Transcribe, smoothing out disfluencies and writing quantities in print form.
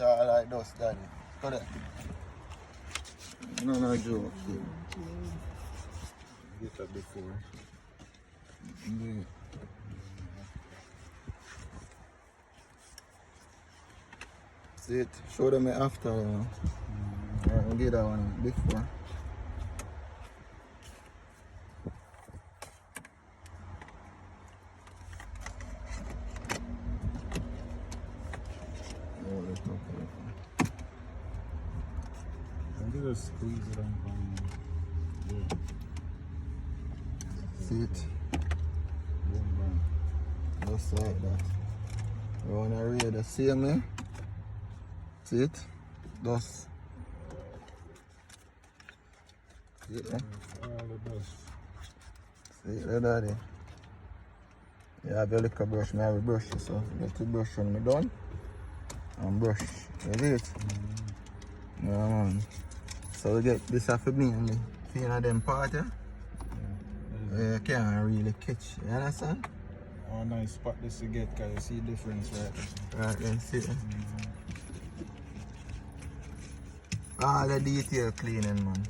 out all like dust, daddy. Correct. No joke. Get that before. Yeah. See it? Show them it after, you know. I'll get that one before. And you just squeeze it on. Yeah. See it? Boom, bam. Just like that. You wanna read the same way? See it? Just. See it, eh? All the dust. See it, daddy? You have your liquor brush, I have a brush, so get the brush when I'm done. And brush. You see it? Yeah, man. So we get this off of me and the feeling of them part, yeah? You can't really catch, you understand? Oh, nice spot this to get, because you see the difference right there. Right then, see it? All the detail cleaning, man.